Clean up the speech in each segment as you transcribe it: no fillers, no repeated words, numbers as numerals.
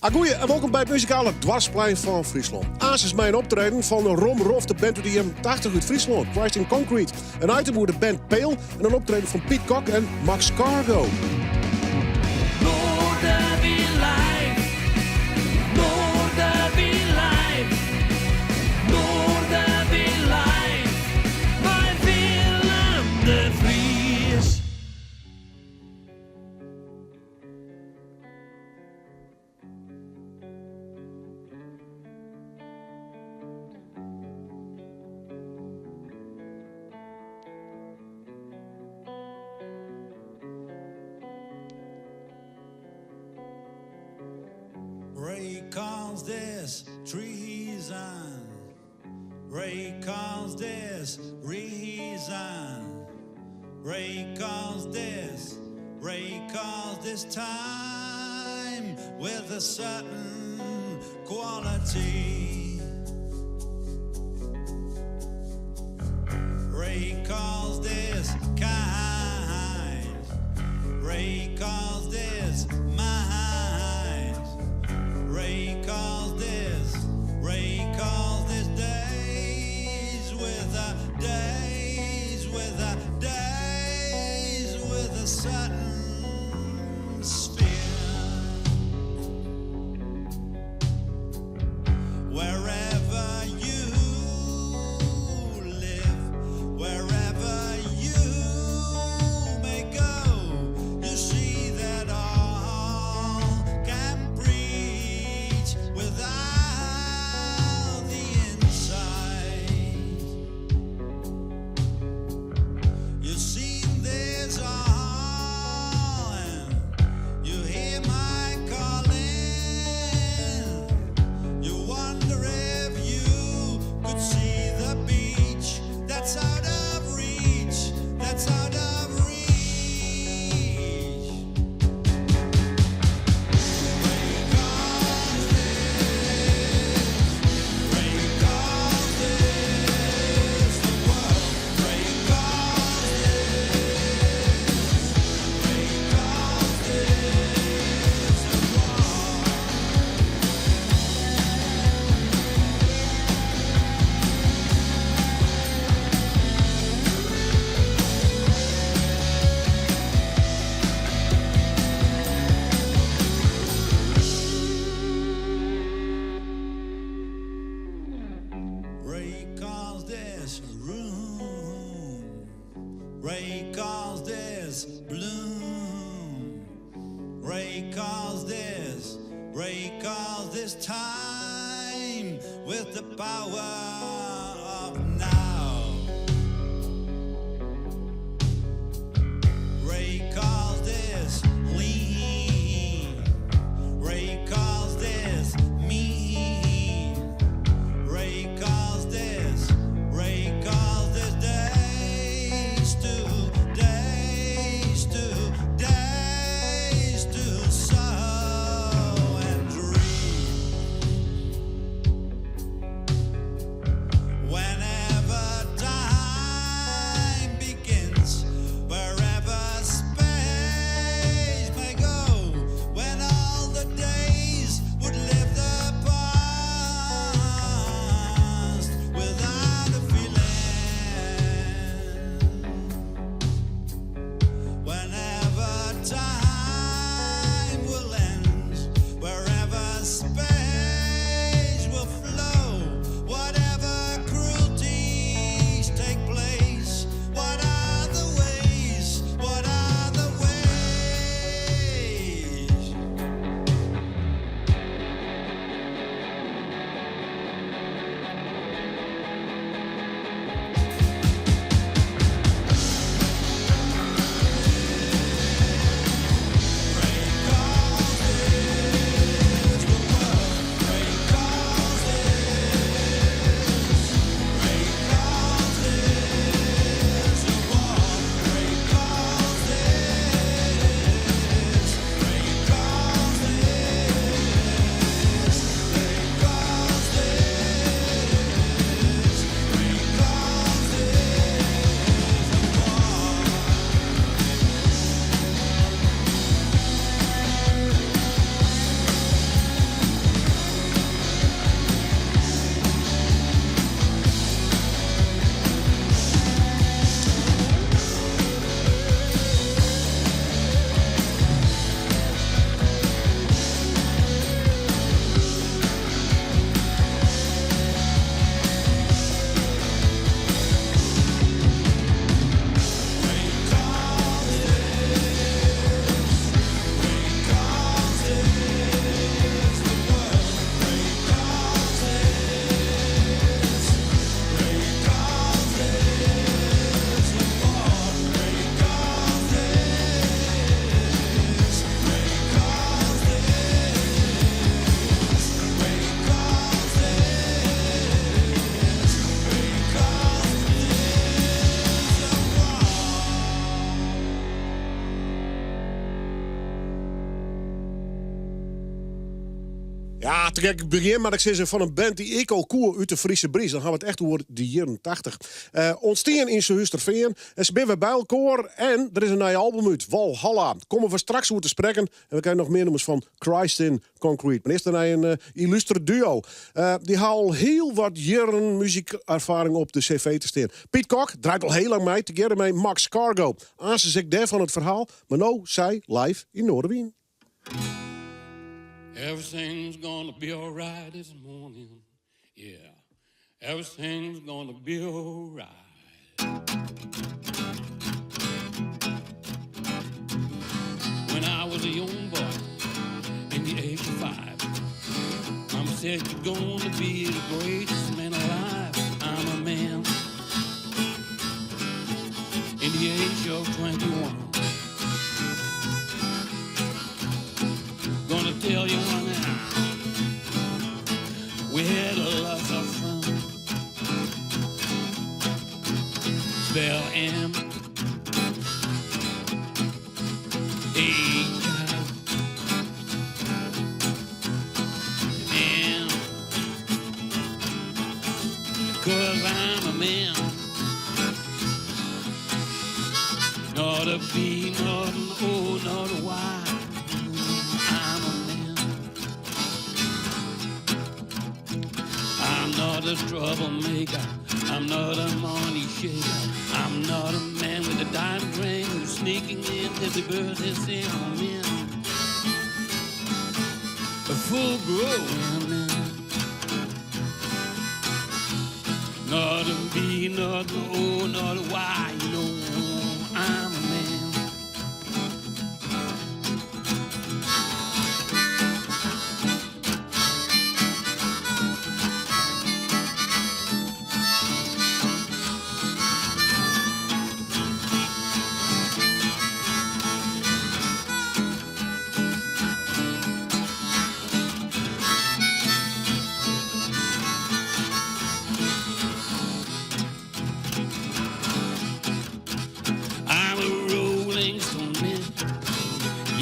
Goeie en welkom bij het muzikale Dwarsplein van Friesland. Aas is mijn optreden van Rom Rof, de band die hem 80 uit Friesland, Christ in Concrete. Een item hoe de band Peel en een optreden van Piet Kok en Max Cargo. Ray calls this treason. Ray calls this reason. Ray calls this time with a certain quality. Ray calls this kind. Ray calls this mind. Ray calls this days with a certain sphere. Wherever you live, wherever you may go, you see that all can preach without the insight. You see there's all, and you hear my calling. You wonder if you could see the beach that's out of reach, that's out of reach. Ray calls this the world. Ray calls this the war. Ray calls this room. Ray calls this bloom. Ray calls this time with the power of now. Ray calls this lean. Ray calls this mean. Ray calls this days to sow and dream. Whenever Ja, te gek begin, maar ik zeg ze van een band die ik al koer uit de Friese Bries. Dan gaan we het echt over de jaren 80. Ontstaan in zijn Husterveen. En ze zijn weer bij elkaar. En er is een nieuw album uit, Valhalla. Komen we straks over te spreken. En we krijgen nog meer nummers van Christ in Concrete. Maar eerst dan een illustre duo. Die haalt al heel wat jaren muziekervaring op de cv te staan. Piet Kok draait al heel lang mee. Together met Max Cargo. Aanzien ik daar van het verhaal. Maar nou, zij live in Noorderwien. Everything's gonna be alright this morning. Yeah, everything's gonna be alright. When I was a young boy, in the age of 5, Mama said you're gonna be the greatest man alive. I'm a man in the age of 21. Gonna tell you one now, we had a lot of fun. Spell M A M, 'cause I'm a man, not a B, not an O, not a Y. I'm not a troublemaker, I'm not a money shaker, I'm not a man with a diamond ring who's sneaking in every bird that's in on me. A full-grown man, not a B, not an O, not a Y, you know, I'm a man.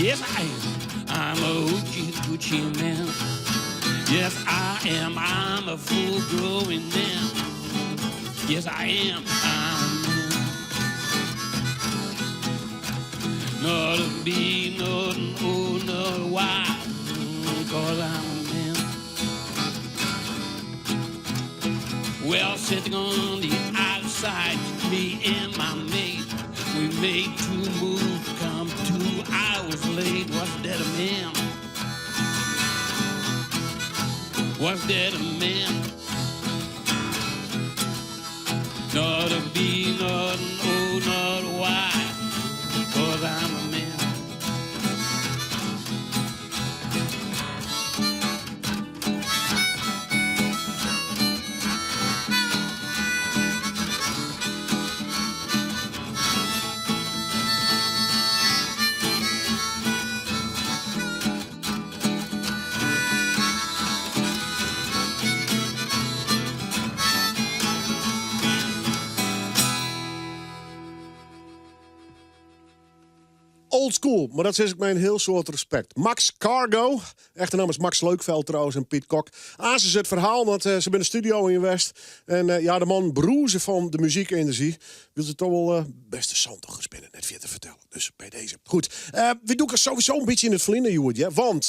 Yes, I am. I'm a hoochie coochie man. Yes, I am. I'm a full-grown man. Yes, I am. I'm a man. Not a B, not an O, not a Y, 'cause I'm a man. Well, sitting on the outside, me and my mate, we made 2 moves, come 2 hours late. Was that a man? Was that a man? Not a B, not an O, not a Y, 'cause I'm a man. Old school, maar dat zeg ik met een heel soort respect. Max Cargo, echte naam is Max Leukveld trouwens en Piet Kok. Ze het verhaal, want ze zijn een studio in West. En ja, de man broezen van de muziekindustrie wil ze toch wel beste zand toch gespinnen, net weer te vertellen. Dus bij deze. Goed, we doen er sowieso een beetje in het verliezen, Joerd. Ja? Want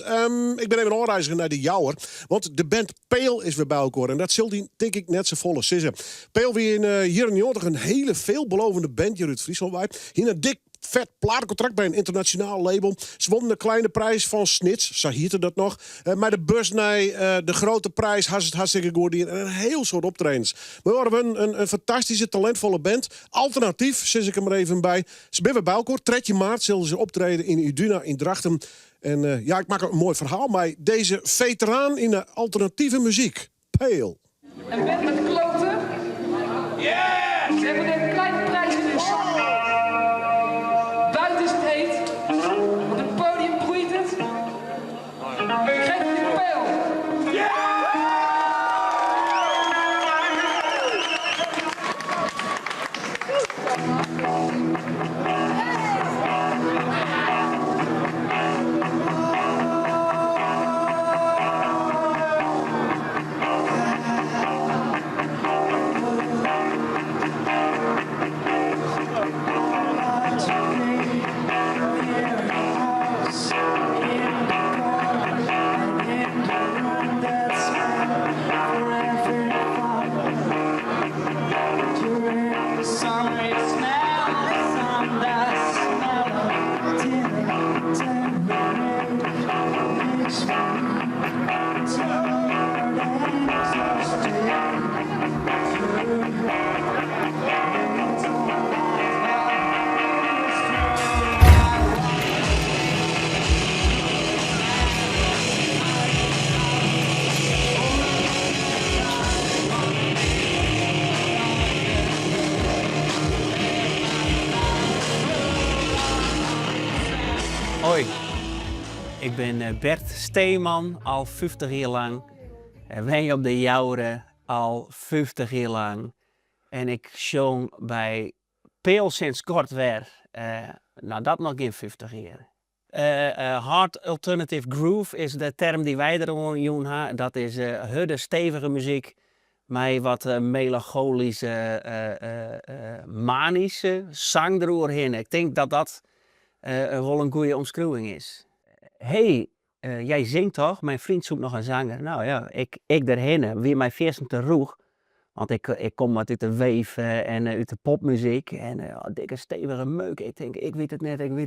ik ben even aanreiziger naar de Jouwer. Want de band Pale is weer bij elkaar. En dat zult die, denk ik, net zo volle sissen. Pale weer hier in Jordig een hele veelbelovende band hier uit Friesland. Hier een dik vet platencontract bij een internationaal label. Ze wonnen de kleine prijs van Snits. Zo hiette dat nog. Maar de bus de grote prijs had het hartstikke goed. En een heel soort optredens. We hadden een fantastische, talentvolle band. Alternatief, zet ik hem er even bij. Ze zijn weer bij elkaar. 3 maart zullen ze optreden in Uduna in Drachten. En ja, ik maak een mooi verhaal. Maar deze veteraan in de alternatieve muziek. Pale. Een band met kloten? Yeah! Ze hebben een kleine prijs in de zak. Buiten is het heet. Op het podium broeit het. Geef me de pijl. Ik ben Bert Steeman, al 50 jaar lang. Wij op de Jouren, al 50 jaar lang. En ik zong bij Peel sinds kort weer. Nou, dat nog geen 50 jaar. Hard alternative groove is de term die wij erom doen. Dat is harde, stevige muziek. Met wat melancholische, manische zang eroverheen. Ik denk dat dat wel een goede omschrijving is. Jij zingt toch? Mijn vriend zoekt nog een zanger. Nou ja, ik daarheen, weer mijn viersen te roeg. Want ik kom wat uit de weef en uit de popmuziek. En dikke stevige meuk. Ik denk, ik weet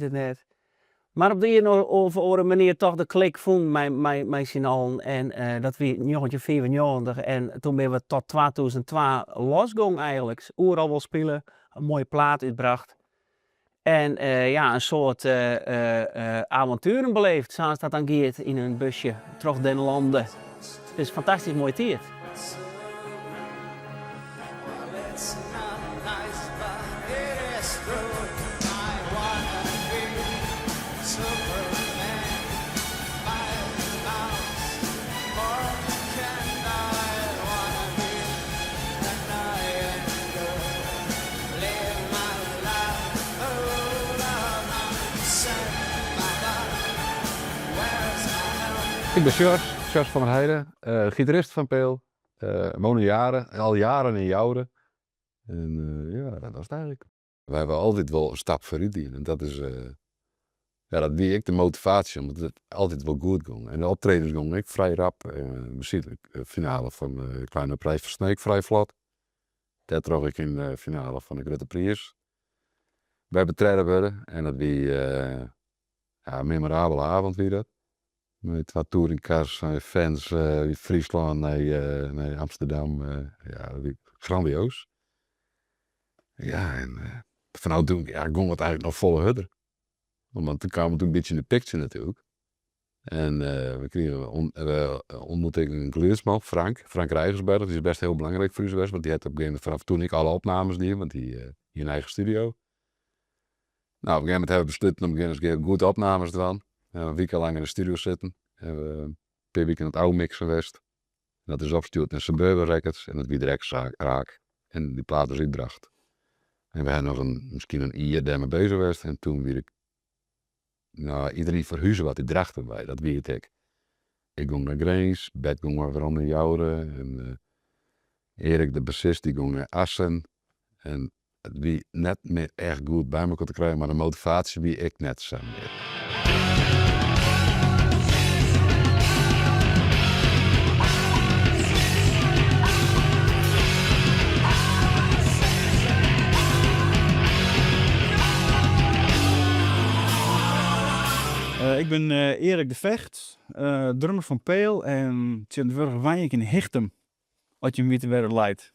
het net. Maar op de een of andere manier toch de klik vond mijn z'n allen. En dat weer 1994. En toen ben we tot 2002 losgegaan eigenlijk. Overal wel spelen, een mooie plaat uitbracht. En een soort avonturen beleefd, zoals dat dan gaat in een busje, terug den landen. Het is fantastisch mooi tijd. Ik ben Sjors van der Heijden, gitarist van Peel. Wonen al jaren in Jouren. En dat was het eigenlijk. We hebben altijd wel een stap vooruit in. En dat is, dat wie ik de motivatie, omdat het altijd wel goed ging. En de optredens gingen ik vrij rap. De finale van de Kleine Prijs van Sneek vrij vlot. Dat trok ik in de finale van de Grote Prijs. Wij betreden werden en dat wie een memorabele avond weer dat. Met wat touringcars, fans, Friesland naar Amsterdam. Dat was grandioos. Ja, en vanuit toen ging het eigenlijk nog volle hudder. Want toen kwamen we een beetje in de picture natuurlijk. En we ontmoetten een geluidsman, Frank Rijgersberg. Die is best heel belangrijk voor ons geweest, want die had op een gegeven moment vanaf toen ik alle opnames die, want die in een eigen studio. Nou, op een gegeven moment hebben we besloten om eens een keer goede opnames te doen. Een week lang in de studio zitten. Hebben we een paar weken in het oude mix geweest. En dat is opgestuurd naar Suburban Records en dat wie direct raak. En die plaat is uitgebracht. En we hebben nog misschien een jaar daarmee bezig geweest. En toen weer ik, iedereen verhuizen wat die drachten bij, dat weet ik. Ik ging naar Grains, Bert ging weer onder Jouren. En Erik, de bassist, die ging naar Assen. En het wie net meer echt goed bij me te krijgen, maar de motivatie wie ik net samen meer. Ik ben Erik de Vecht, drummer van Peel en tegenwoordig woon ik in Hichtem, wat je hem weet waar het leidt.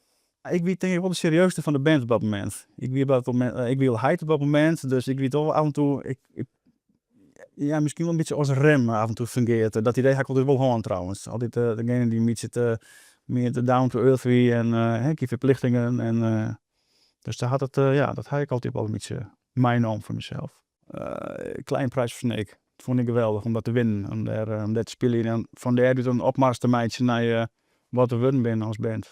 Ik weet denk ik wel de serieusste van de band op dat moment. Ik wil heid op dat moment, dus ik weet wel af en toe, misschien wel een beetje als rem af en toe fungeert. Dat idee heb ik altijd wel gewoon trouwens. Altijd degene die meer down to earth wie en die verplichtingen. En, dus dat had ik altijd wel een beetje mijn naam voor mezelf. Klein prijs voor Sneek. Dat vond ik geweldig om dat te winnen, om dat te spelen. En van daar doet een opmarstermeidje naar wat we worden binnen als band.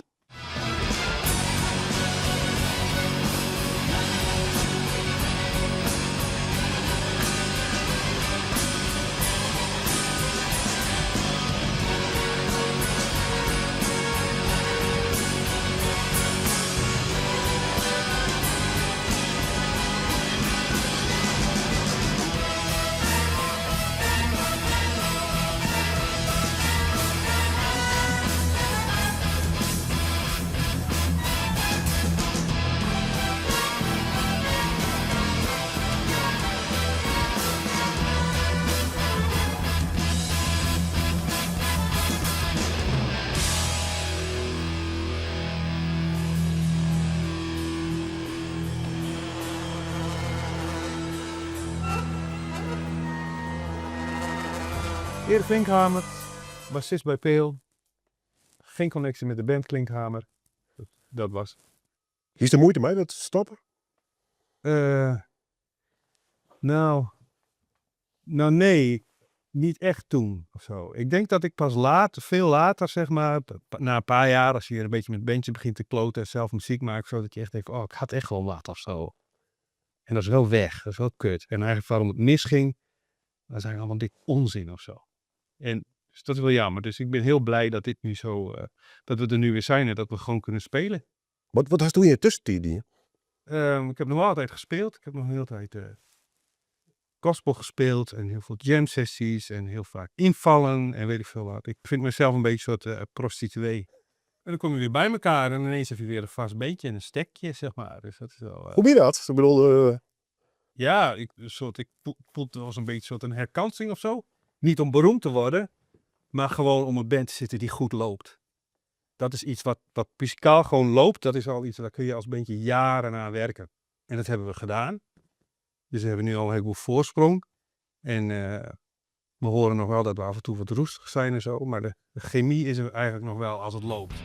Erik Klinkhamer, bassist bij Peel. Geen connectie met de band Klinkhamer. Dat was. Is er moeite mee dat te stoppen? Nee. niet echt toen of zo. Ik denk dat ik pas later, veel later, zeg maar, na een paar jaar, als je weer een beetje met bandjes begint te kloten en zelf muziek maakt, zo dat je echt denkt, oh, ik had echt wel wat of zo. En dat is wel weg, dat is wel kut. En eigenlijk waarom het misging, dat is eigenlijk allemaal dik onzin of zo. En dus dat is wel jammer. Dus ik ben heel blij dat dit nu zo, dat we er nu weer zijn en dat we gewoon kunnen spelen. Wat was toen in je tussentijd? Ik heb nog altijd gespeeld. Ik heb nog een hele tijd gospel gespeeld en heel veel jam sessies en heel vaak invallen en weet ik veel wat. Ik vind mezelf een beetje een soort prostituee. En dan kom je weer bij elkaar en ineens heb je weer een vast beentje en een stekje, zeg maar. Dus dat is wel... Hoe ben je dat? Ik bedoel, Ja, ik voel het als een beetje een soort een herkansing of zo. Niet om beroemd te worden, maar gewoon om een band te zitten die goed loopt. Dat is iets wat muzikaal gewoon loopt. Dat is al iets, daar kun je als bandje jaren aan werken. En dat hebben we gedaan. Dus we hebben nu al een heleboel voorsprong. En we horen nog wel dat we af en toe wat roestig zijn en zo. Maar de chemie is er eigenlijk nog wel als het loopt.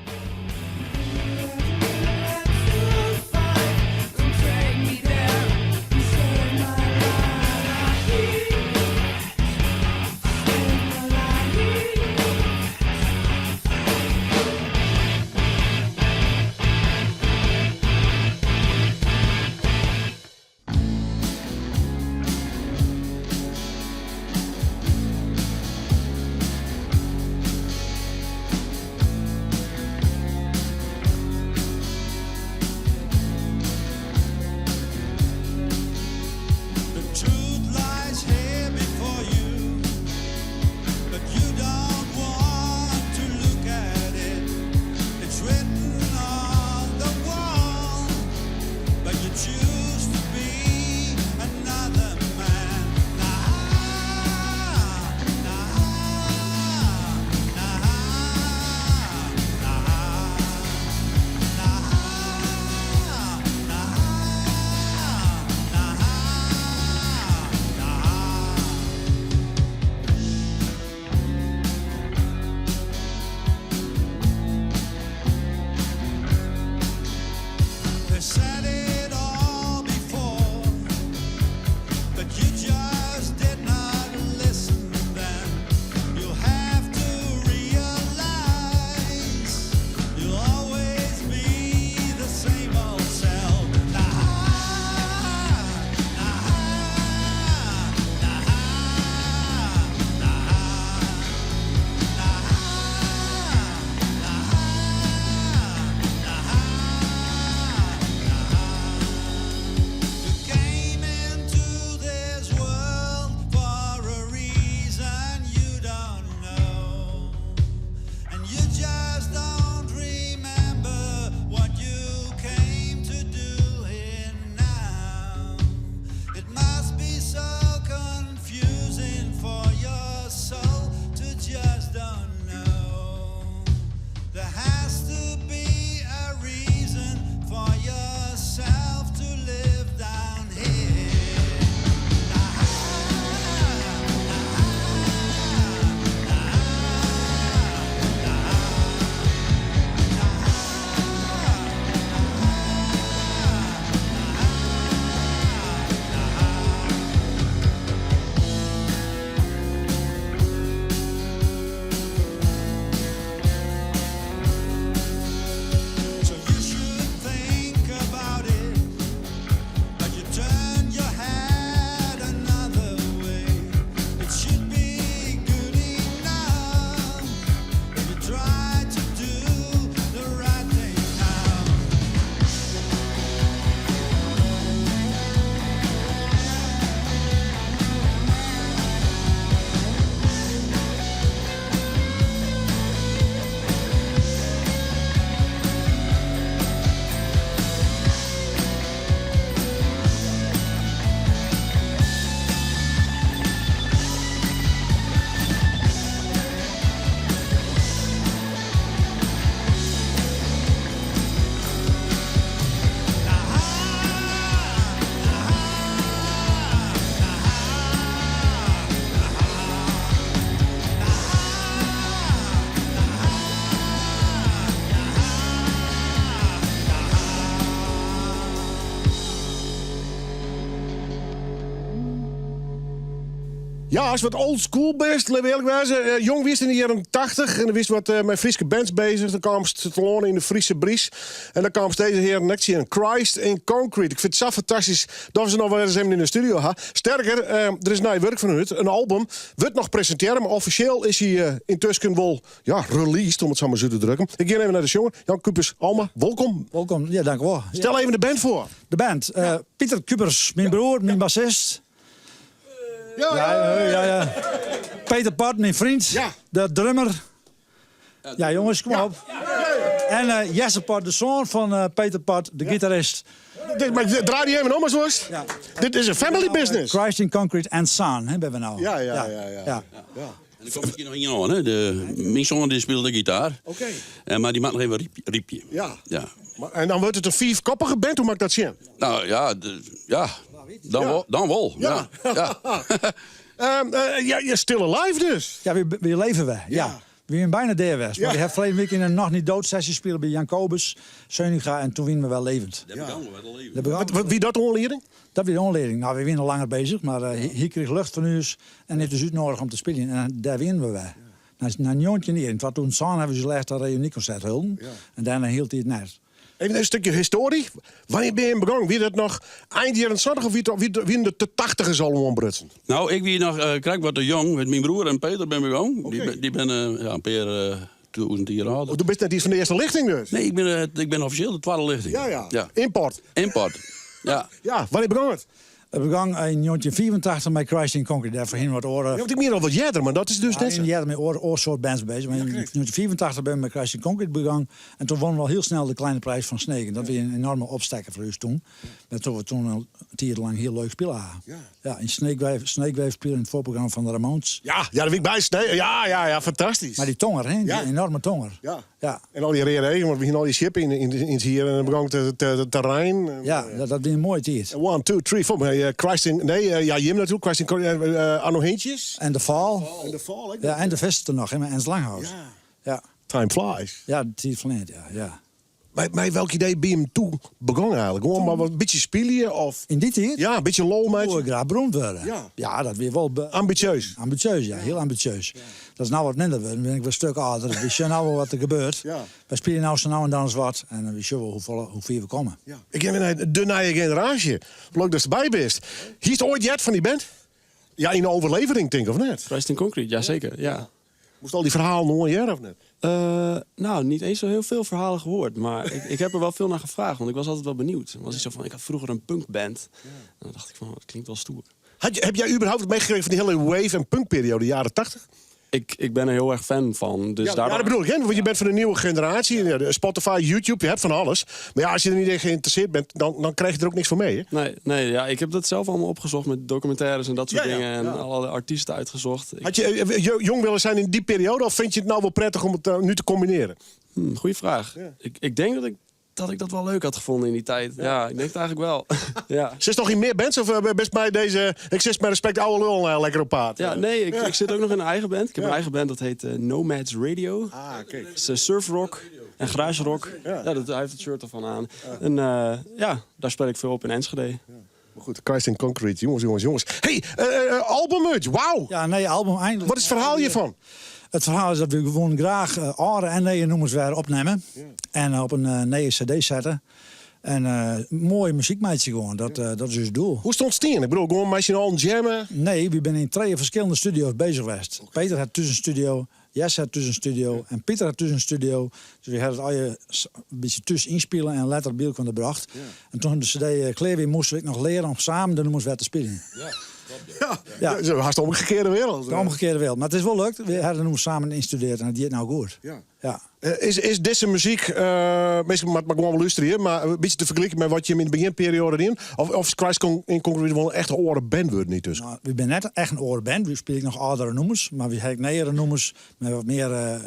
Ja, als wat old school best, laten we eerlijk wezen. Jong wist in de jaren 80 en dan wist wat met Friese bands bezig. Dan kwam ze te lonen in de Friese Bries. En dan kwam deze heren net zien Christ in Concrete. Ik vind het zo fantastisch dat we ze nog wel eens even in de studio hebben. Sterker, er is nieuw werk van hun. Een album wordt nog presenteren, maar officieel is hij intussen wel released, om het zo maar zo te drukken. Ik ga even naar de jongen. Jan Kupers, Alma, welkom. Welkom, ja, dank u wel. Stel even de band voor. De band. Pieter Kupers, mijn broer, mijn bassist. Ja. Peter Pat, mijn vriend. Ja. De drummer. Ja, jongens, kom op. En Jesse Pat, de zoon van Peter Pat, de gitarist. Maar draai die even om als worst. Ja. Dit is een family business. Christ in Concrete and Son, hebben we nou. Ja. En dan kom ik hier nog in aan, hè. Mijn zoon die speelt de gitaar. Oké. Maar die maakt nog even een riepje. Ja. Ja. En dan wordt het een 4-koppige band, hoe mag ik dat zien? Nou ja, dan wel. Ja. Je still alive dus. Ja, weer leven we. Ja. We zijn bijna daar geweest. Maar we hebben verleden week in een nog niet dood sessie spelen bij Jan Kobus, Zeuninga en toen winnen we wel levend. Dat begon we wel leven. Wie dat onleiding? Dat weer de onleiding. Nou, we zijn al langer bezig, maar hier kreeg lucht van u en heeft dus nodig om te spelen. En daar winnen we wel. Na een jongetje neer. Want toen samen hebben we ze laatst een reunieconcert hulden. En daarna hield hij het net. Even een stukje historie. Wanneer ben je begonnen? Wie dat nog eind jaren 20 of wie in de 80 zal ombrutsen? Nou, ik wie nog krijg wat te jong. Met mijn broer en Peter ben begonnen. Okay. Die ben een paar 1000 jaar ouder. Je bent net iets van de eerste lichting dus? Nee, ik ben officieel de tweede lichting. Ja. Import. Ja. Ja, wanneer begon het? We begon in 1984 met Christ in Concrete. Daar voorheen wat oren. Ja, want ik meer al wat jaren, maar dat is dus net zo. Ja, met oorsoort bands bezig. Maar in 1984 ben ik met Christ in Concrete begonnen. En toen wonnen we al heel snel de kleine prijs van Sneken. Dat was een enorme opstekker voor ons toen. Dat we toen een tier lang heel leuk spelen hadden. Ja, in Snakewave spelen in het voorprogramma van de Ramones. Ja, daar ben ik bij. Ja, fantastisch. Maar die tonger, hè? Ja. Die enorme tonger. Ja. En al die reden, want we gingen al die ship in hier en dan begon het terrein. Ja, dat was een mooie tier. 1, 2, 3, 4. Christ in, Jim natuurlijk. Christ in Arno Heentjes. En de Val. En de Fall. Ja, en de Vesten nog, hè, met Ernst Langhaus. Ja. Time flies. Ja, de tier van het, ja. Maar welk idee ben je hem toe begonnen eigenlijk? Gewoon maar wat een beetje spelen of... In dit hier? Ja, een beetje lol met Ik graag beroemd worden. Ja, dat weer wel... ambitieus. Ambitieus, ja. Heel ambitieus. Dat is nou wat minder. Dan ben ik weer een stuk ouder. We zien nou wel wat er gebeurt. We spelen nou zo nou en dan eens wat. En we zien wel hoe ver we komen. Ik heb naar de nieuwe generatie. Leuk dat je erbij bent. Hier is ooit jet van die band? Ja, in de overlevering, denk ik, of net? Christ in Concrete, jazeker. Ja. Moest al die verhalen nog een jaar of net? Nou, niet eens zo heel veel verhalen gehoord. Maar ik heb er wel veel naar gevraagd, want ik was altijd wel benieuwd. Was ik zo van, ik had vroeger een punkband. En dan dacht ik van, dat klinkt wel stoer. Heb jij überhaupt meegekregen van die hele wave- en punkperiode, jaren 80? Ik ben er heel erg fan van. Dus Ja, dat bedoel ik, hè? Want je bent van de nieuwe generatie. Spotify, YouTube, je hebt van alles. Maar ja, als je er niet in geïnteresseerd bent, dan krijg je er ook niks van mee, hè? Nee, ik heb dat zelf allemaal opgezocht met documentaires en dat soort dingen. En alle artiesten uitgezocht. Had je jong willen zijn in die periode, of vind je het nou wel prettig om het nu te combineren? Goeie vraag. Ik denk dat ik dat wel leuk had gevonden in die tijd. Ja, ik denk het eigenlijk wel. Ja. Zit nog in meer bands of best bij deze... Ik zit met respect oude lul lekker op paard? Ja, nee, ik zit ook nog in een eigen band. Ik heb een eigen band, dat heet Nomads Radio. Kijk. Het is surfrock en garage rock. Ja, hij heeft het shirt ervan aan. En daar speel ik veel op in Enschede. Maar goed, Christ in Concrete, jongens. Hey, albummerch, wauw! Ja, nee, album eindelijk. Wat is het verhaal hiervan? Het verhaal is dat we gewoon graag oude en nieuwe nummers weer opnemen. En op een nieuwe cd zetten. En mooie muziekmeidje gewoon, dat is het doel. Hoe stond het in? Ik bedoel, gewoon met je al jammen? Nee, we zijn in 2 verschillende studio's bezig geweest. Peter had tussen studio, Jesse had tussen studio en Pieter had tussen studio. Dus we hadden het al een beetje tussen inspelen en later beeld van de bracht. En toen de cd klaar weer moesten we nog leren om samen de nummers weer te spelen. Ja, dat is haast de omgekeerde wereld. De omgekeerde wereld. Maar het is wel leuk. We hadden de nummers samen ingestudeerd en het deed nou goed. Ja. Is deze muziek, meestal mag gewoon wel luisteren, maar een beetje te vergelijken met wat je in de beginperiode in? Of is Christ in Concrete wel een echte oren band wordt niet tussen? Nou, we zijn net echt een orenband. We spelen nog oudere nummers, maar we hebben nieuwere nummers met wat meer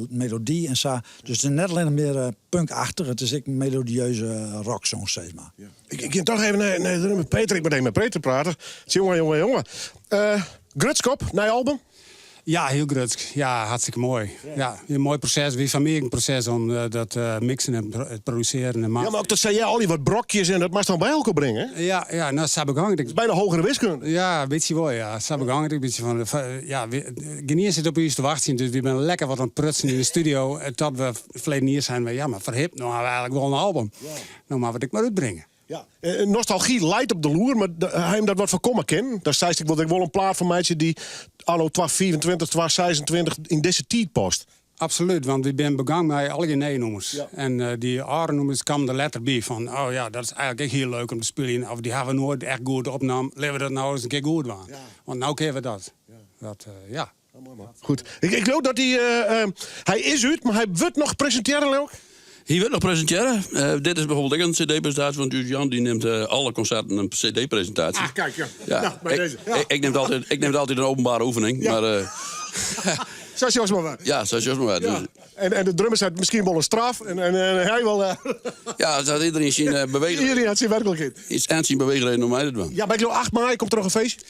melodie en zo. Dus het is net alleen meer punkachtig. Het is een melodieuze rocksong, zeg maar. Ja. Ik ga toch even naar Peter. Ik ben even met Peter praten. Jongen. Grutskop, nieuw album? Ja, heel groot. Ja, hartstikke mooi. Ja, een mooi proces, weer van meer een proces om dat mixen en produceren en maken. Ja, maar ook dat zei jij al die wat brokjes en dat mag dan bij elkaar brengen. Hè? Ja, nou, dat is belangrijk. Bijna hogere wiskunde. Ja, weet je wel, ja. Dat is belangrijk. Een beetje van, ja, Genier zit op ons te wachten, dus we zijn lekker wat aan het prutsen in de studio. Tot we verleden jaar zijn we, ja, maar verhip, nou hebben we eigenlijk wel een album. Ja. Nou, maar wat ik maar uitbrengen. Ja. Nostalgie leidt op de loer, maar hij hem dat wat voorkomen kan. Daar zei ik wel een plaat van meisje die anno 2024, 2026 in deze tijd past. Absoluut, want ik ben begonnen met alle nee-nummers. Ja. En die andere nummers kwamen er letter bij van... oh ja, dat is eigenlijk echt heel leuk om te spelen. Of die hebben we nooit echt goed opgenomen. Laten we dat nou eens een keer goed doen. Ja. Want nou kunnen we dat. Ja. Dat, ja. Goed. Ik geloof dat hij is uit, maar hij wordt nog presenteren, Leeuw. Hij wordt nog presenteren. Dit is bijvoorbeeld ook een cd-presentatie van Jan. Die neemt alle concerten een cd-presentatie. Ah, kijk, ja. Ja. Nou, bij deze. Ja. Ik neem altijd een openbare oefening. Ja. Maar, zoals Jos maar wat. Ja, zoals Jos maar wat. Ja. Dus. En de drummers had misschien wel een straf. En hij wel... Ja, dat iedereen zien bewegen. Iedereen had zijn werkelijkheid. Iets aan zien bewegen om mij te doen. Ja, maar ik geloof 8 mei komt er nog een feestje.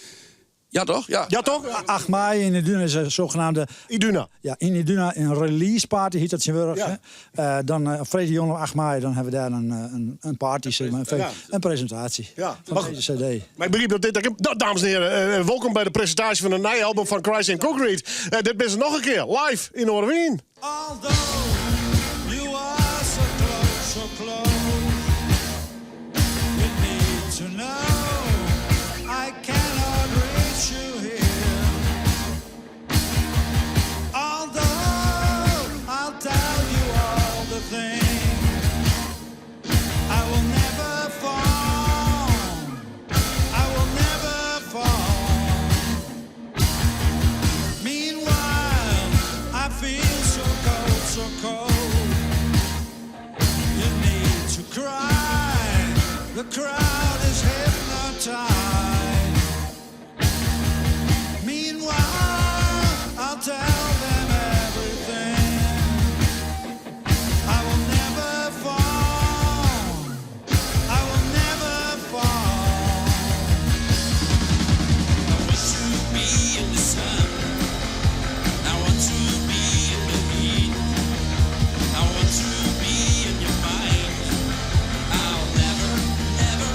Ja, toch? Ja, ja toch? 8 mei in Iduna is een zogenaamde... Iduna. Ja, in Iduna een release party, heet dat zijn werk. Ja. Dan op vrijdag jongen 8 mei, dan hebben we daar een party, zeg maar, een presentatie van deze cd. Maar ik begreep dat dit... dames en heren, welkom bij de presentatie van een nieuwe album van Christ in Concrete. Dit is nog een keer, live in Oorwien. Although you are so close, so close, you need to know I cannot reach you here. Although I'll tell you all the things, I will never fall. I will never fall. Meanwhile, I feel so cold, so cold. You need to cry. The crowd is hypnotized. Meanwhile, I'll tell them everything. I will never fall. I will never fall. I want to be in the sun. I want to be in the heat. I want to be in your mind. I'll never, ever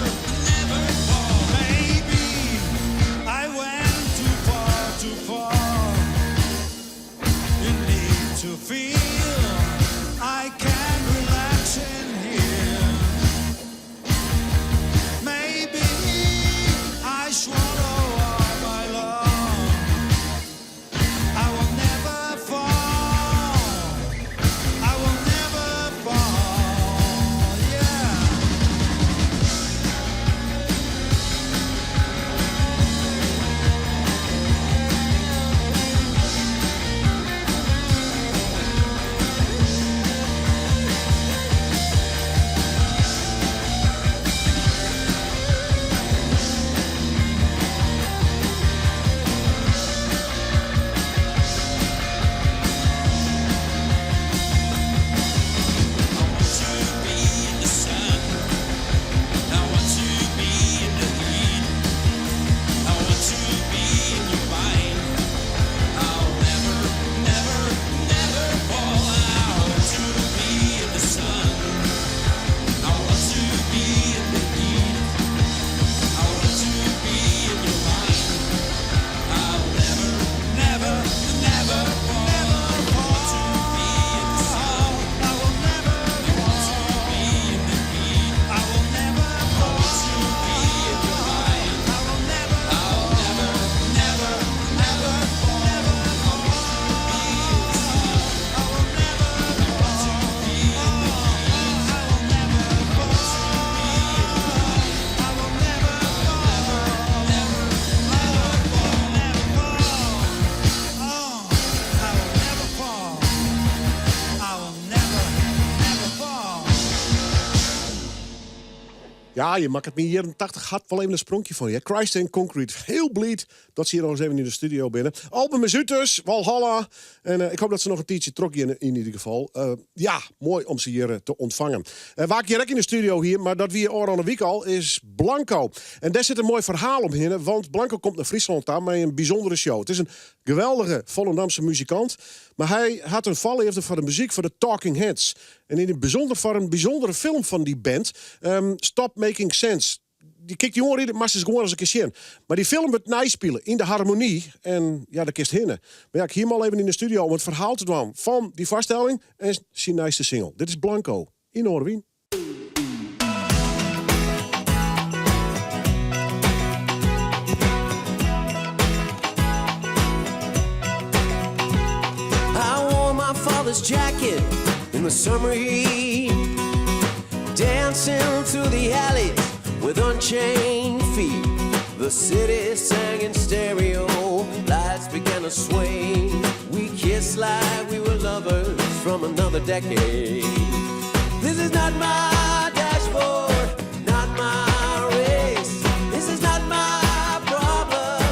Ja, je maakt het me hier in 80 had wel even een sprongje van je. Christ in Concrete, heel blied dat ze hier nog eens even in de studio binnen. Album is uit dus, Walhalla. En ik hoop dat ze nog een tijdje trokken in ieder geval. Ja, mooi om ze hier te ontvangen. Waar ik hier in de studio hier, maar dat wie al een week al, is Blanco. En daar zit een mooi verhaal omheen, want Blanco komt naar Friesland aan met een bijzondere show. Het is een geweldige Volendamse muzikant, maar hij had een valleefde voor de muziek voor de Talking Heads. En in het bijzonder voor een bijzondere film van die band, Stop Making Sense. Die kijkt die jongen in, maar ze is gewoon als een keer zien. Maar die film wordt naspelen in de harmonie. En ja, dat kist hinnen. Maar ja, ik hier maar even in de studio om het verhaal te doen van die vaststelling en zijn nieuwste single. Dit is Blanco in Oorwien. I wore my father's jacket in the summer heat, dancing through the alleys with unchained feet. The city sang in stereo, lights began to sway. We kissed like we were lovers from another decade. This is not my dashboard, not my race. This is not my problem,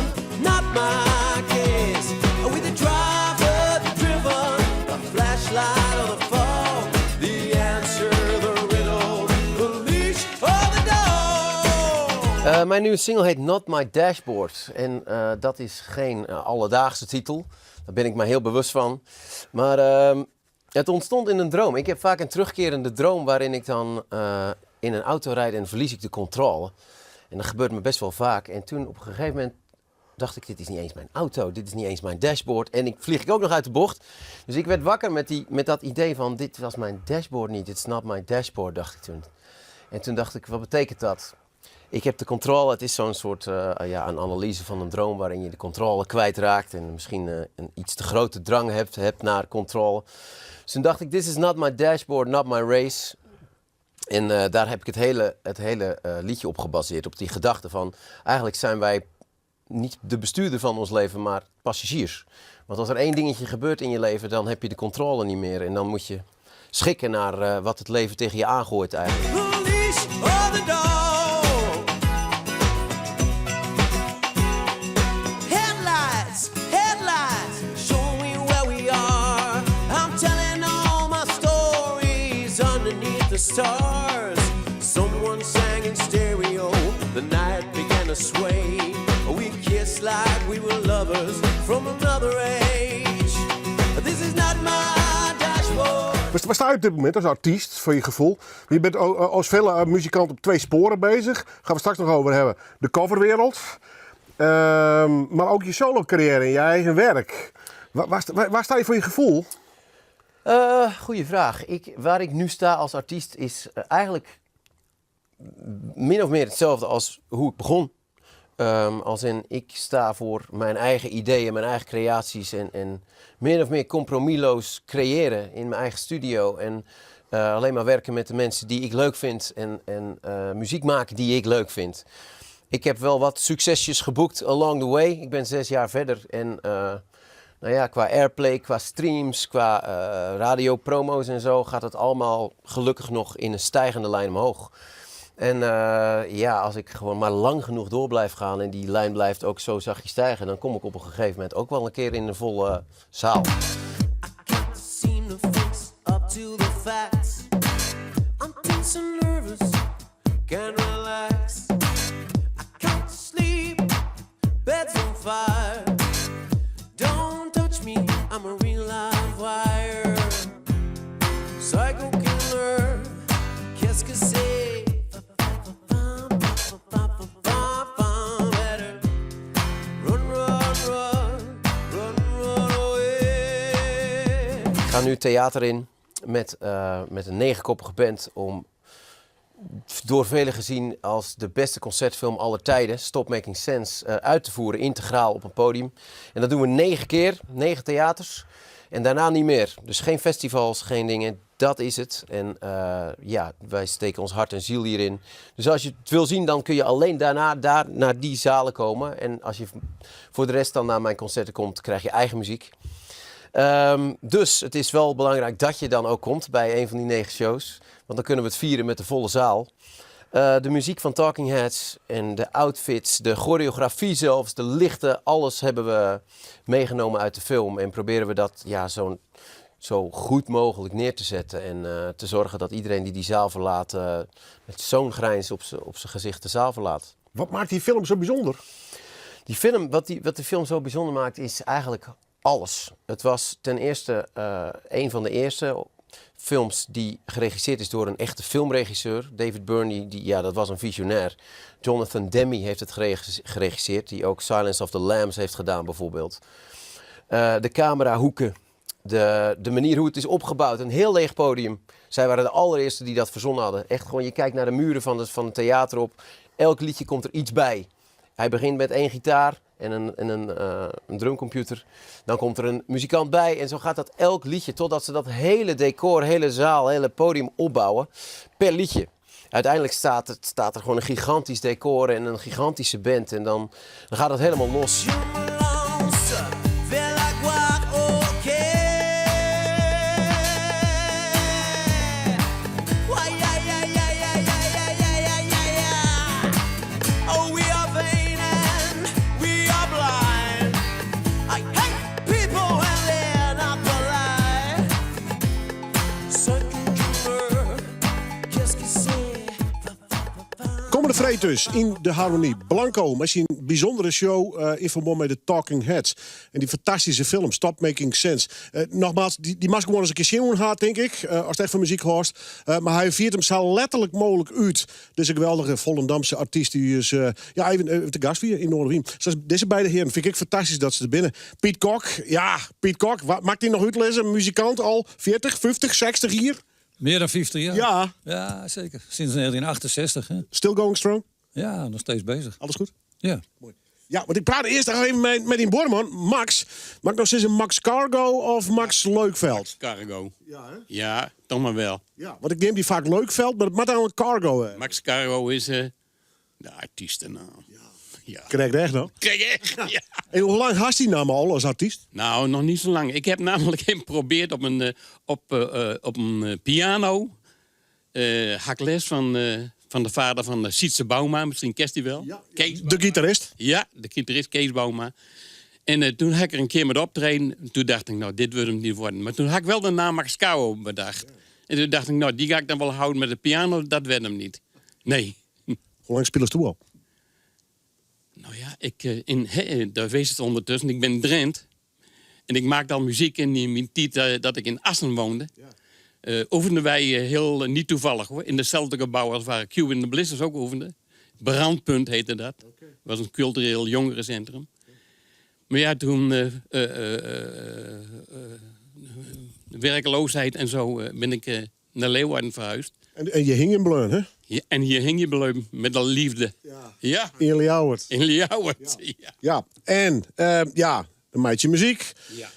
not my case. With the driver, the driven, the flashlight or the fog, the answer, the riddle, the leash or the dog. Mijn nieuwe single heet Not My Dashboard. En dat is geen alledaagse titel. Daar ben ik me heel bewust van. Maar het ontstond in een droom. Ik heb vaak een terugkerende droom waarin ik dan in een auto rijd en verlies ik de controle. En dat gebeurt me best wel vaak. En toen op een gegeven moment dacht ik, dit is niet eens mijn auto, dit is niet eens mijn dashboard. En ik vlieg ook nog uit de bocht. Dus ik werd wakker met dat idee van, dit was mijn dashboard niet, it's not my dashboard, dacht ik toen. En toen dacht ik, wat betekent dat? Ik heb de controle, het is zo'n soort een analyse van een droom waarin je de controle kwijtraakt en misschien een iets te grote drang hebt naar controle. Dus toen dacht ik, this is not my dashboard, not my race. En daar heb ik het hele liedje op gebaseerd, op die gedachte van, eigenlijk zijn wij niet de bestuurder van ons leven, maar passagiers. Want als er één dingetje gebeurt in je leven, dan heb je de controle niet meer. En dan moet je schikken naar wat het leven tegen je aangooit eigenlijk. Headlights, headlights, show me where we are. I'm telling all my stories underneath the stars. Someone sang in stereo, the night began to sway. We kissed like we were lovers from another age. This is not my dashboard. Waar sta je op dit moment als artiest, voor je gevoel? Je bent als vele muzikant op 2 sporen bezig. Gaan we straks nog over hebben. De coverwereld. Maar ook je solo-carrière en je eigen werk. Waar sta je voor je gevoel? Goeie vraag. Waar ik nu sta als artiest is eigenlijk min of meer hetzelfde als hoe ik begon. Als in, ik sta voor mijn eigen ideeën, mijn eigen creaties en min of meer compromisloos creëren in mijn eigen studio. En alleen maar werken met de mensen die ik leuk vind en muziek maken die ik leuk vind. Ik heb wel wat succesjes geboekt along the way. Ik ben 6 jaar verder en qua airplay, qua streams, qua radiopromo's en zo gaat het allemaal gelukkig nog in een stijgende lijn omhoog. En als ik gewoon maar lang genoeg door blijf gaan en die lijn blijft ook zo zachtjes stijgen, dan kom ik op een gegeven moment ook wel een keer in een volle zaal. Psycho killer, qu'est-ce que c'est? Ik ga nu theater in met een 9-koppige band om door velen gezien als de beste concertfilm aller tijden, Stop Making Sense, uit te voeren, integraal op een podium. En dat doen we 9 keer, 9 theaters en daarna niet meer. Dus geen festivals, geen dingen, dat is het. En wij steken ons hart en ziel hierin. Dus als je het wil zien, dan kun je alleen daarna naar die zalen komen. En als je voor de rest dan naar mijn concerten komt, krijg je eigen muziek. Dus het is wel belangrijk dat je dan ook komt bij een van die 9 shows. Want dan kunnen we het vieren met de volle zaal. De muziek van Talking Heads en de outfits, de choreografie zelfs, de lichten, alles hebben we meegenomen uit de film. En proberen we dat zo goed mogelijk neer te zetten. En te zorgen dat iedereen die zaal verlaat met zo'n grijns op zijn gezicht de zaal verlaat. Wat maakt die film zo bijzonder? Die film, wat de film zo bijzonder maakt, is eigenlijk alles. Het was ten eerste een van de eerste films die geregisseerd is door een echte filmregisseur. David Burney, dat was een visionair. Jonathan Demme heeft het geregisseerd, die ook Silence of the Lambs heeft gedaan bijvoorbeeld. De camerahoeken, de manier hoe het is opgebouwd, een heel leeg podium. Zij waren de allereerste die dat verzonnen hadden. Echt gewoon, je kijkt naar de muren van het theater op. Elk liedje komt er iets bij. Hij begint met 1 gitaar en een drumcomputer. Dan komt er een muzikant bij en zo gaat dat elk liedje totdat ze dat hele decor, hele zaal, hele podium opbouwen per liedje. Uiteindelijk staat er gewoon een gigantisch decor en een gigantische band en dan gaat het helemaal los. Komende vreed dus in de Harmonie. Blanco, met zijn bijzondere show in verband met de Talking Heads. En die fantastische film, Stop Making Sense. Nogmaals, die mag gewoon eens een keer zien gehad, denk ik. Als het echt van muziek hoort. Maar hij viert hem zo letterlijk mogelijk uit. Dus een geweldige Volendamse artiest die is even te gast weer in Noorderwien. Zoals deze beide heren vind ik fantastisch dat ze er binnen. Piet Kok, Piet Kok, wat maakt hij nog uitlezen? Muzikant al 40, 50, 60 hier? Meer dan 50 jaar? Ja. Ja, zeker. Sinds 1968. Hè? Still going strong? Ja, nog steeds bezig. Alles goed? Ja. Mooi. Ja, want ik praat eerst nog even met die Borman. Max. Mag ik nog steeds een Max Cargo of Max Leukveld? Max Cargo. Ja, hè? Ja, toch maar wel. Ja, want ik neem die vaak Leukveld, maar het moet dan een Cargo. Max Cargo is de artiestennaam. Ja. Krijg je echt nog? Krijg je echt, ja. En hoe lang had die naam al als artiest? Nou, nog niet zo lang. Ik heb namelijk geprobeerd op een piano. Had les van de vader van Sietse Bouma. Misschien kent hij wel. Ja, Kees de gitarist? Ja, de gitarist Kees Bouma. En toen had ik er een keer met optreden. Toen dacht ik, nou, dit wil hem niet worden. Maar toen had ik wel de naam Max Cargo bedacht. Ja. En toen dacht ik, nou, die ga ik dan wel houden met de piano. Dat werd hem niet. Nee. Hoe lang spelen ze toe al? Nou ja, daar wees het ondertussen. Ik ben Drent. En ik maakte al muziek in die tijd dat ik in Assen woonde. Ja. Oefenden wij heel niet toevallig hoor. In hetzelfde gebouw als waar Q in de Blissers ook oefenden. Brandpunt heette dat. Okay. Was een cultureel jongerencentrum. Okay. Maar ja, toen werkloosheid en zo ben ik naar Leeuwarden verhuisd. En je hing in Bleun, hè? Ja, en hier hing je Bleun met de liefde. Ja. In Ljouwert. In Ljouwert, ja. En dan maak je muziek. Ja.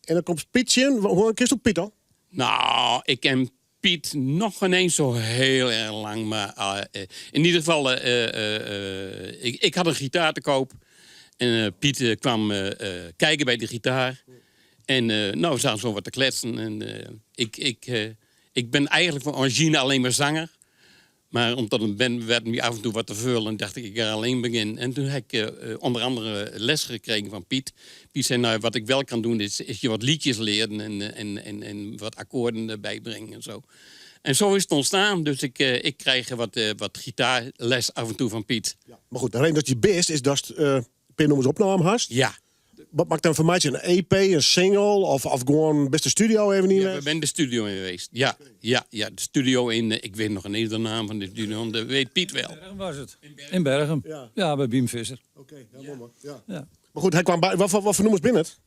En dan komt Pietje in. Hoe lang is het Piet al? Nou, ik ken Piet nog ineens zo heel erg lang. Maar in ieder geval, ik had een gitaar te koop. En Piet kwam kijken bij de gitaar. En we zaten zo wat te kletsen. En ik ben eigenlijk van origine alleen maar zanger. Maar omdat een band werd me af en toe wat te veel en dacht ik ga alleen beginnen. En toen heb ik onder andere les gekregen van Piet. Piet zei, nou, wat ik wel kan doen is je wat liedjes leren en wat akkoorden erbij brengen en zo. En zo is het ontstaan. Dus ik krijg wat gitaarles af en toe van Piet. Ja, maar goed, de reden dat je best is dat je nummers opname hast. Ja. Wat maakt dan voor mij een EP, een single of gewoon best de studio even niet? Ja, we zijn de studio in geweest. Ja, de studio in, ik weet nog ineens de naam van de studio, dat weet Piet wel. In Berchem was het. In Berchem. Ja, bij Biem Visser. Oké, helemaal. Ja. Maar goed, hij kwam bij, wat voor nummers binnen het?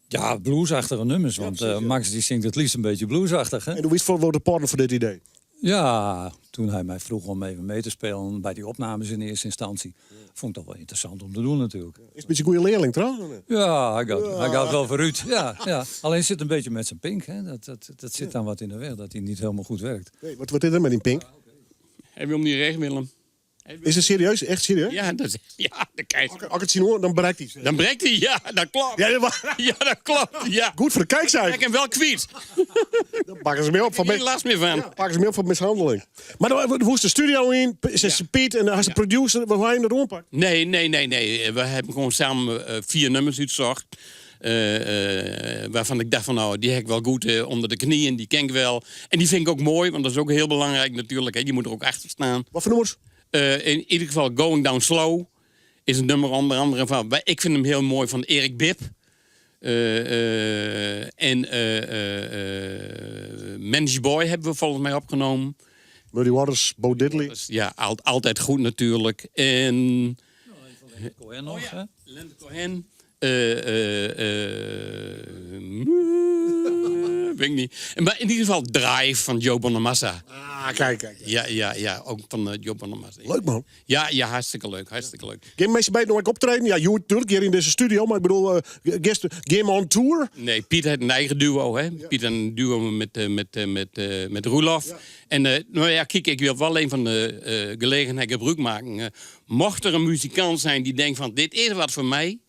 Ja, bluesachtige nummers, want Max die zingt het liefst een beetje bluesachtig. Hè? En hoe is voor de partner voor dit idee? Ja, toen hij mij vroeg om even mee te spelen bij die opnames in eerste instantie. Vond ik toch wel interessant om te doen natuurlijk. Is een beetje een goede leerling trouwens? Ja, hij gaat wel vooruit. Ja. Alleen zit een beetje met zijn pink. Hè. Dat zit dan wat in de weg, dat hij niet helemaal goed werkt. Nee, wat is er met die pink? Hij wil niet recht, Willem. Is het serieus? Echt serieus? Ja, dat krijg je. Als ik het zie hoor, dan bereikt hij het. Dan breekt hij, ja, dat klopt. Ja, Ja, dat klopt, ja. Goed voor de kijkcijfers. Ik heb hem wel kwijt. Dan pakken ze mee op van Geen last meer van. Ja, pakken ze mee op van mishandeling. Maar hoe is de studio in? Is Piet en als de producer, waar hij hem er rondpakt? Nee. We hebben gewoon samen 4 nummers uitgezocht. Waarvan ik dacht van nou, die heb ik wel goed onder de knieën, die ken ik wel. En die vind ik ook mooi, want dat is ook heel belangrijk natuurlijk. Hè. Die moet er ook achter staan. Wat voor nummers? In ieder geval Going Down Slow is een nummer onder andere van... Ik vind hem heel mooi van Erik Bibb. Manage Boy hebben we volgens mij opgenomen. Muddy Waters, Bo Diddley. Ja, altijd goed natuurlijk. En... Cohen nog, hè? Leonard Cohen. Weet ik niet. Maar in ieder geval Drive van Joe Bonamassa. Kijk. Ja, ook van Joe Bonamassa. Leuk man. Ja, hartstikke leuk. Geen mensen bij nog een optreden? Ja, je natuurlijk hier in deze studio, maar ik bedoel, game on tour? Nee, Piet heeft een eigen duo, hè. Ja. Piet heeft een duo met Roelof. Ja. En nou ja, kijk, ik wil wel een van de gelegenheden gebruik maken. Mocht er een muzikant zijn die denkt van, dit is wat voor mij.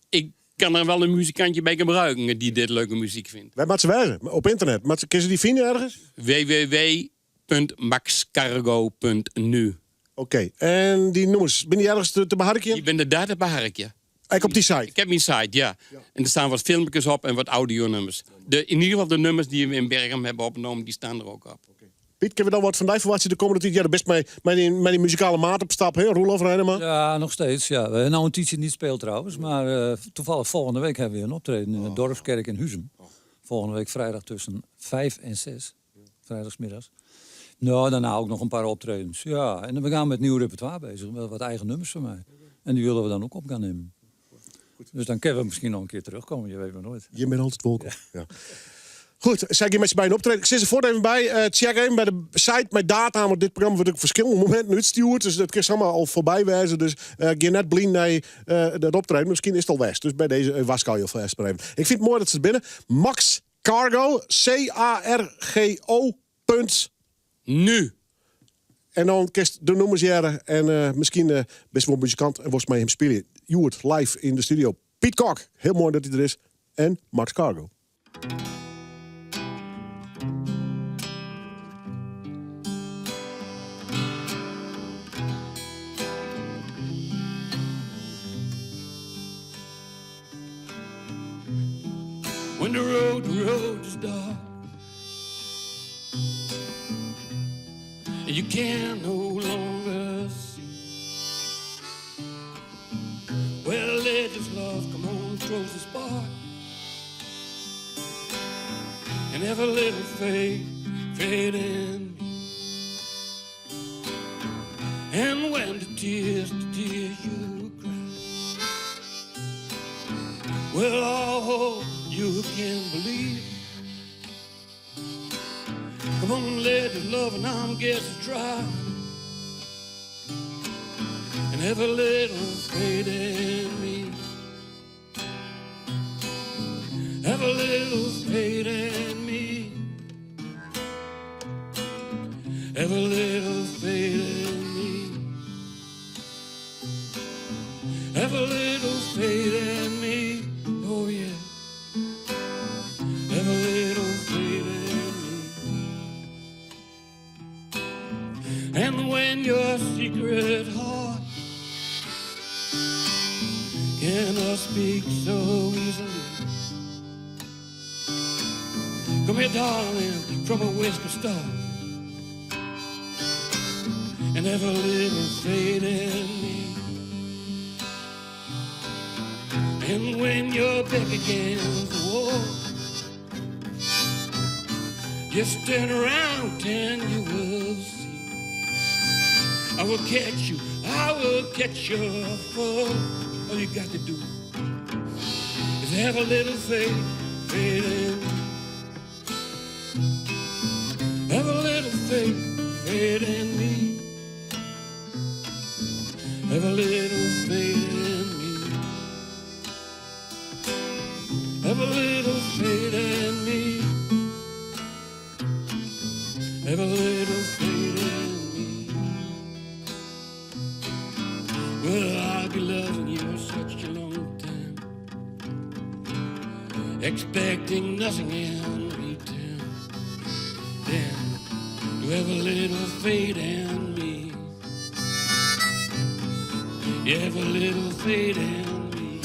Ik kan er wel een muzikantje bij gebruiken die dit leuke muziek vindt. Wij moeten ze wijzen, op internet. Maar kun je die vinden ergens? www.maxcargo.nu. Oké, en die nummers, ben je ergens te beharken? Ik ben er daar te beharken. Ik op die site? Ik heb mijn site, ja. En er staan wat filmpjes op en wat audionummers. In ieder geval de nummers die we in Bergen hebben opgenomen, die staan er ook op. Piet, kunnen we dan wat van die verwachten de komende tijd? Ja, best met die muzikale maat op stap, hè? Roelof Rijneman? Ja, nog steeds. Ja. We hebben nou een tijdje niet speelt trouwens. Maar toevallig volgende week hebben we een optreden in de Dorpskerk in Huzum. Volgende week vrijdag tussen 5 en 6. Vrijdagsmiddags. Nou, daarna ook nog een paar optredens. Ja, en dan gaan we met nieuw repertoire bezig. Wel wat eigen nummers van mij. En die willen we dan ook op gaan nemen. Dus dan kunnen we misschien nog een keer terugkomen. Je weet maar nooit. Je bent altijd welkom. Ja. Goed, zeg je met je bij een optreden. Ik zit er voort even bij. Check even bij de site met data. Want dit programma wordt ook verschillende momenten uitgestuurd. Dus dat kun je allemaal al voorbij wijzen. Dus ga net blind naar dat optreden. Misschien is het al west. Dus bij deze was kan je al even. Ik vind het mooi dat ze binnen. Max Cargo. CARGO.nu. En dan kist de nummers jaren. En misschien best wel muzikant. En was mij hem spelen. Joert live in de studio. Piet Kok. Heel mooi dat hij er is. En Max Cargo. When the road is dark and you can no longer see, well, let this love come on, throws the spark, and every little fade in me. And when the tears you cry, well, all you can believe. Come on, let this love and I'm getting dry, and every little fade in me, every little fade in me, every little fade in me, every little fade in me. Oh yeah. Every little fade in me. And when your secret heart cannot speak so easily, come here, darling, from a whisper star, and every little fade in me. And when you're back against the wall, just turn around and you will see. I will catch you, fall. All you got to do is have a little faith in me. Have a little faith in me. Have a little faith in me. Have a little faith in me. Have a little faith in me. expecting nothing in return. Then you have a little faith in me. You have a little faith in me.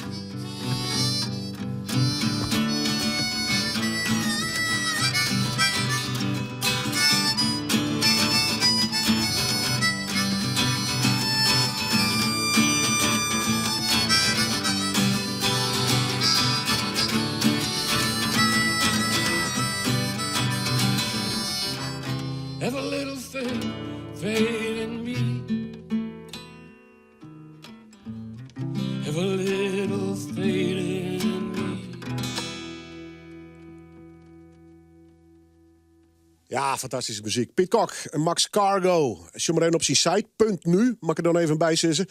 Have a little faith in me. Have a little faith in me. Ja, fantastische muziek. Piet Kok en Max Cargo. Als je maar even op zijn site, .nu, mag ik er dan even bij zitten.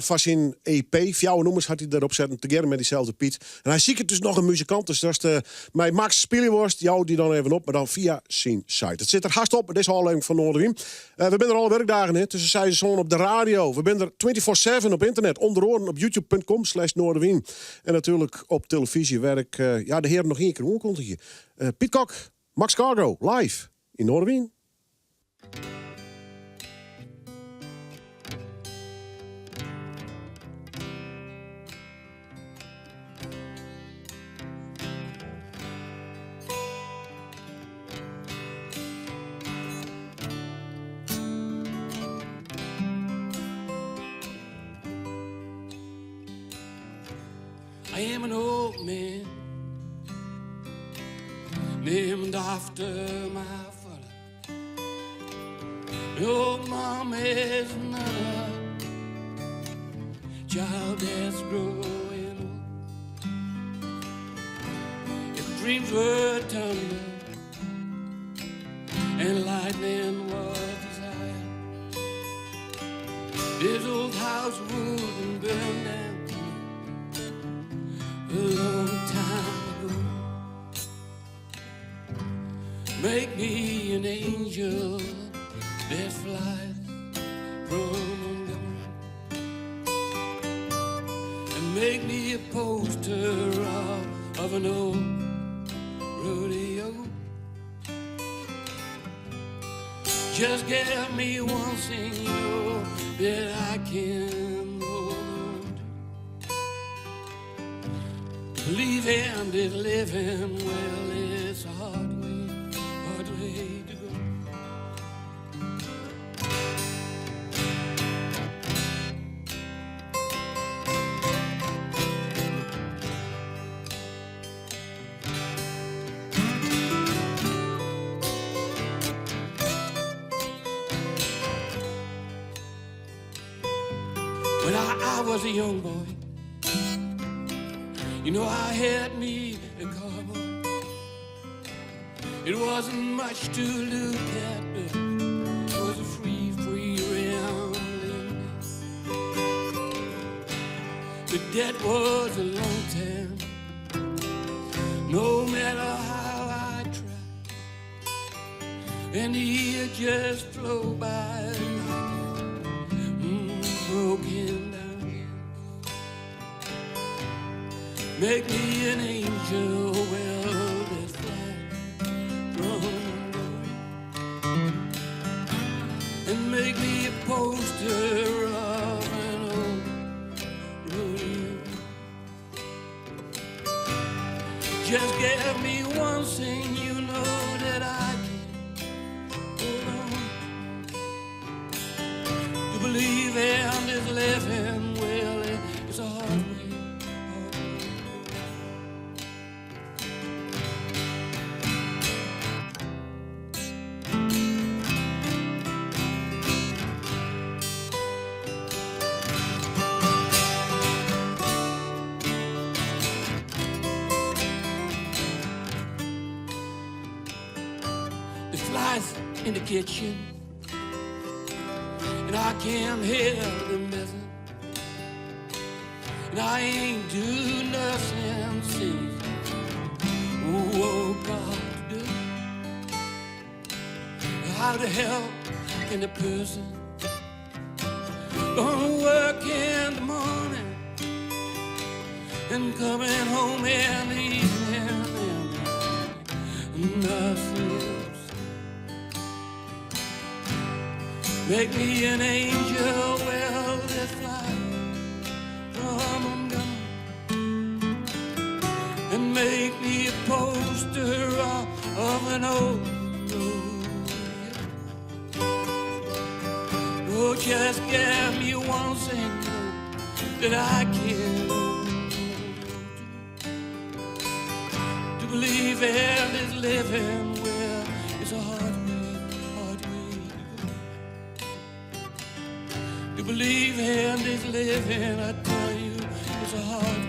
Van zijn EP, 4 nummers had hij erop zetten, together met diezelfde Piet. En hij ziet het dus nog een muzikant, dus dat is de, met Max Spielenworst, jou die dan even op, maar dan via zijn site. Het zit er haast op, deze aflevering van Noorderwien. We zijn er alle werkdagen in, tussen 6 en 7 op de radio. We zijn er 24/7 op internet, onder oren op youtube.com/Noorderwien. En natuurlijk op televisie werk, de heren nog één keer oorkondigen. Piet Kok, Max Cargo, live in Noorderwien. I am an old man, named after my father. Your mom is another child that's growing old. If dreams were thunder and lightning was desire, this old house wouldn't burn down a long time ago. Make me an angel that flies from the moon, and make me a poster of an old rodeo. Just give me one thing, you know, that I can hold on to. Believing that living well is a hard way to go. When I was a young boy, you know, I had me a cowboy. It wasn't much to look at, but it was a free rambling. But that was a long time. No matter how I tried, and the year just flew by like broken down. Make me an angel, well, that's fly from and make me a poster of an old rodeo. Just give me one thing, you know, that I can hold on to believe in this living, well, it's a hard way. In the kitchen, and I can't hear them messing, and I ain't do nothing since oh God do. How the hell can a person gonna work in the morning and coming home in the evening nothing else. Make me an angel, well, that fly from a gun, and make me a poster of an old road. Oh, just give me one single that I can to believe in this living where it's a hard way to go. To believe in this living, I tell you, it's a hard